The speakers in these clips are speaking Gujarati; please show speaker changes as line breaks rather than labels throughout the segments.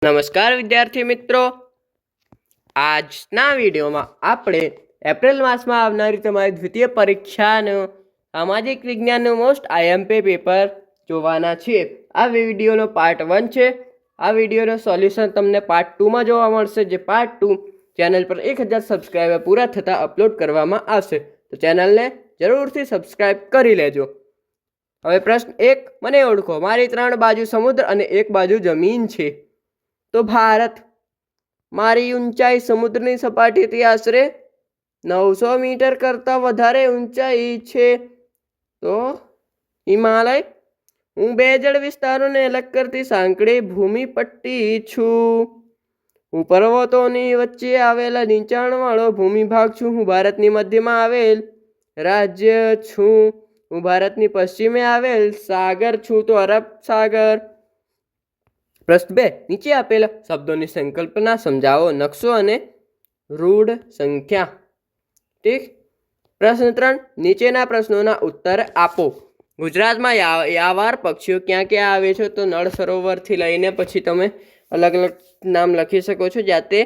નમસ્કાર વિદ્યાર્થી મિત્રો, આજના વિડીયોમાં આપણે એપ્રિલ માસમાં આવનારી તમારી દ્વિતીય પરીક્ષાનું સામાજિક વિજ્ઞાનનું મોસ્ટ આઈએમપી પેપર જોવાના છીએ. આ વિડીયોનો પાર્ટ 1 છે. આ વિડીયોનો સોલ્યુશન તમને પાર્ટ 2માં જોવા મળશે, જે પાર્ટ 2 ચેનલ પર 1000 સબસ્ક્રાઈબર પૂરા થતાં અપલોડ કરવામાં આવશે. તો ચેનલને જરૂરથી સબસ્ક્રાઈબ કરી લેજો. હવે પ્રશ્ન 1, મને ઓળખો. મારી 3 બાજુ સમુદ્ર અને 1 બાજુ જમીન છે. તો ભારત, મારી ઊંચાઈ સમુદ્રની સપાટીથી આશરે 900 મીટર કરતાં વધારે ઊંચાઈ છે. તો હિમાલય. હું 2 જળ વિસ્તારોને અલગ કરતી સાંકડી ભૂમિપટ્ટી છું. હું પર્વતોની વચ્ચે આવેલા નીચાણવાળો ભૂમિભાગ છું. હું ભારતની મધ્યમાં આવેલ રાજ્ય છું. હું ભારતની પશ્ચિમે આવેલ સાગર છું. તો અરબ સાગર. પ્રશ્ન 2, નીચે આપેલા શબ્દોની સંકલ્પના સમજાવો. નકશો અને રૂઢ સંખ્યા. ઠીક. પ્રશ્ન 3, નીચેના પ્રશ્નોના ઉત્તર આપો. ગુજરાતમાં યાવાર પક્ષીઓ ક્યાં ક્યાં આવે છે? તો નળ સરોવરથી લઈને પછી તમે અલગ અલગ નામ લખી શકો છો. જાતે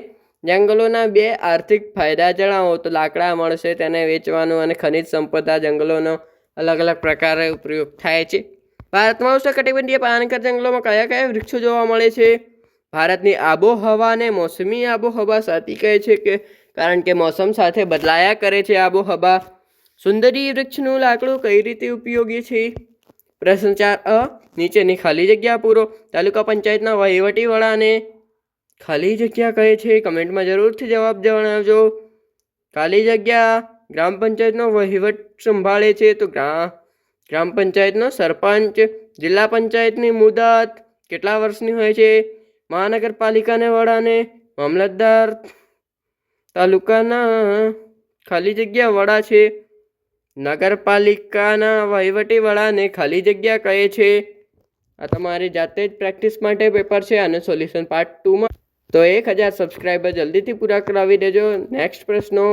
જંગલોના 2 આર્થિક ફાયદા જણાવો. તો લાકડા મળશે, તેને વેચવાનું, અને ખનિજ સંપદા જંગલોનો અલગ અલગ પ્રકારે ઉપયોગ થાય છે. ભારતમાં ઉષ્ણકટિબંધીય પાનખર જંગલોમાં કયા કયા વૃક્ષો જોવા મળે છે? ભારતની આબોહવાને મોસમી આબોહવા સાથી કહે છે કે કારણ કે મોસમ સાથે બદલાયા કરે છે આબોહવા. સુંદરી વૃક્ષનું લાકડું કઈ રીતે ઉપયોગી છે? પ્રશ્ન 4, નીચેની ખાલી જગ્યા પૂરો. તાલુકા પંચાયતના વહીવટી વડાને ખાલી જગ્યા કહે છે. કમેન્ટમાં જરૂરથી જવાબ જણાવજો. ખાલી જગ્યા ગ્રામ પંચાયતનો વહીવટ સંભાળે છે. તો ગ્રામ પંચાયતનો સરપંચ. જિલ્લા પંચાયતની મુદત કેટલા વર્ષની હોય છે? મહાનગરપાલિકાને વડાને મામલતદાર તાલુકાના ખાલી જગ્યા વડા છે. નગરપાલિકાના વહીવટી વડાને ખાલી જગ્યા કહે છે. આ તમારી જાતે જ પ્રેક્ટિસ માટે પેપર છે. આનું સોલ્યુશન પાર્ટ 2માં. તો 1000 સબસ્ક્રાઈબર જલ્દીથી પૂરા કરાવી દેજો. નેક્સ્ટ પ્રશ્નો.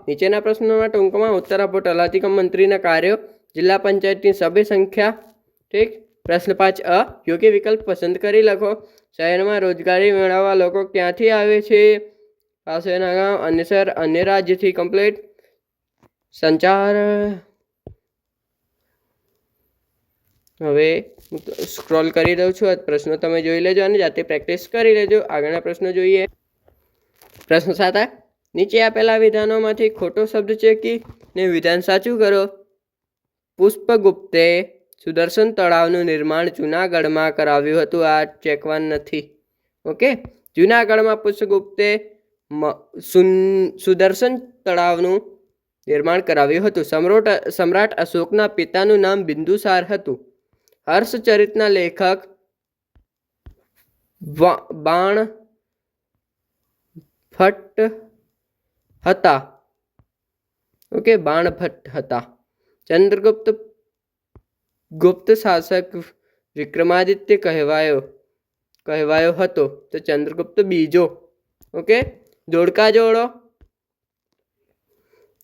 નીચેના પ્રશ્નોના ટૂંકમાં ઉત્તર આપો. તલાટી કમ મંત્રીના કાર્યો, જિલ્લા પંચાયતની સભ્ય સંખ્યા. ઠીક. પ્રશ્ન 5, યોગ્ય વિકલ્પ પસંદ કરી લખો. શહેરમાં રોજગારી મેળવવા લોકો ક્યાંથી આવે છે? પાસેના ગામ, અન્ય શહેર, અન્ય રાજ્યથી. કમ્પ્લીટ. સંચાર. હવે સ્ક્રોલ કરી દઉં છું. પ્રશ્નો તમે જોઈ લેજો અને જાતે પ્રેક્ટિસ કરી લેજો. આગળના પ્રશ્નો જોઈએ. પ્રશ્ન 7, નીચે આપેલા વિધાનોમાંથી ખોટો શબ્દ ચેકીને વિધાન સાચું કરો. પુષ્પગુપ્તે સુદર્શન તળાવનું નિર્માણ જૂનાગઢમાં કરાવ્યું હતું. આ ચેકવાનું નથી. ઓકે. જૂનાગઢમાં પુષ્પગુપ્તે સુદર્શન તળાવનું નિર્માણ કરાવ્યું હતું. સમ્રાટ અશોકના પિતાનું નામ બિંદુસાર હતું. હર્ષચરિતના લેખક બાણભટ્ટ હતા. ઓકે, બાણભટ્ટ હતા. ગુપ્ત શાસક વિક્રમાદિત્ય કહેવાયો હતો. તો ચંદ્રગુપ્ત બીજો. ઓકે. જોડકા જોડો.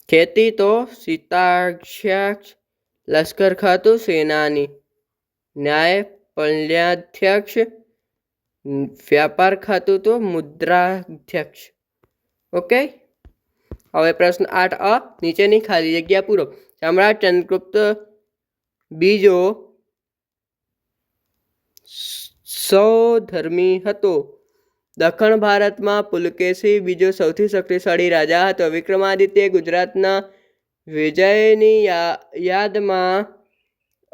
ખેતી તો સીતાક્ષાક્ષ, લશ્કર ખાતું સેનાની, ન્યાય પલ્યાધ્યક્ષ, વ્યાપાર ખાતું તો મુદ્રાધ્યક્ષ. ઓકે. હવે પ્રશ્ન 8, નીચેની ખાલી જગ્યા પૂરો. સમ્રાટ ચંદ્રગુપ્ત બીજો સૌધર્મી હતો. દક્ષિણ ભારતમાં પુલકેશી બીજો સૌથી શક્તિશાળી રાજા હતો. વિક્રમાદિત્ય ગુજરાતના વિજયની યાદમાં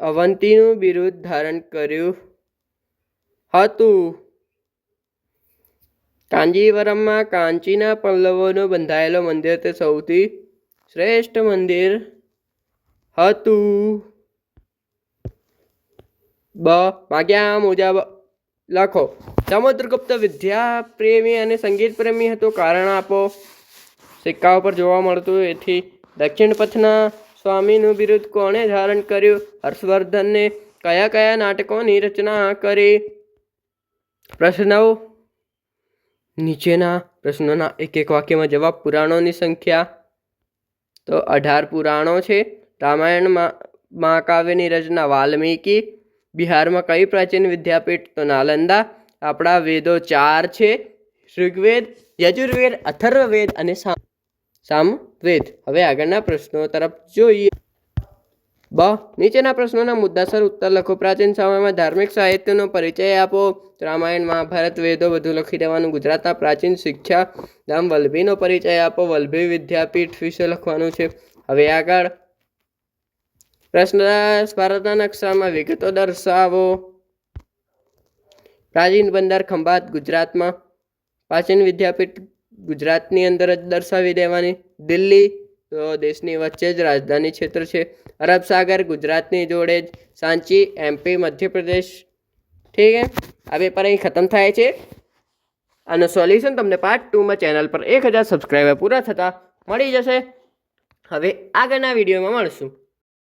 અવંતીનું બિરુદ ધારણ કર્યું હતું. કાંજીવરમમાં કાંચીના પલ્લવોનું બંધાયેલું મંદિર તે સૌથી શ્રેષ્ઠ મંદિર હતું. માગ્યા મુજબ લખો. સમુદ્રગુપ્ત વિદ્યા પ્રેમી અને સંગીત પ્રેમી હતો. કારણ આપો. સિક્કા ઉપર જોવા મળતું એથી. દક્ષિણ પથના સ્વામીનું બિરુદ કોણે ધારણ કર્યું? હર્ષવર્ધનને. કયા કયા નાટકોની રચના કરી? પ્રશ્ન 9, નીચેના પ્રશ્નોના એક વાક્યમાં જવાબ. પુરાણોની સંખ્યા. તો 18 પુરાણો છે. રામાયણ મહાકાવ્યની રચના વાલ્મીકી. બિહારમાં કઈ પ્રાચીન વિદ્યાપીઠ? તો નાલંદા. આપણા વેદો 4 છે: ઋગ્વેદ, યજુર્વેદ, અથર્વવેદ અને સામવેદ. હવે આગળના પ્રશ્નો તરફ જોઈએ. નીચેના પ્રશ્નોના મુદ્દાસર ઉત્તર લખો. પ્રાચીન સમયમાં ધાર્મિક સાહિત્યનો પરિચય આપો. રામાયણ, મહાભારત, વેદો બધું લખી દેવાનું. ગુજરાતના પ્રાચીન શિક્ષા ધામ વલ્લભીનો પરિચય આપો. વલ્લભી વિદ્યાપીઠ વિશે લખવાનું છે. હવે આગળ પ્રશ્ન 10: ભારતના નકશામાં વિગતો દર્શાવો. પ્રાચીન બંદર ખંભાત ગુજરાતમાં. પ્રાચીન વિદ્યાપીઠ ગુજરાતની અંદર જ દર્શાવી દેવાની. દિલ્હી તો દેશની વચ્ચે જ રાજધાની ક્ષેત્ર છે. અરબ સાગર ગુજરાતની જોડે જ. સાંચી MP મધ્યપ્રદેશ. ઠીક હે, આ પેપર અહીં ખતમ થાય છે અને સોલ્યુશન તમને પાર્ટ 2માં ચેનલ પર 1000 સબસ્ક્રાઈબર પૂરા થતાં મળી જશે. હવે આગળના વિડીયોમાં મળશું.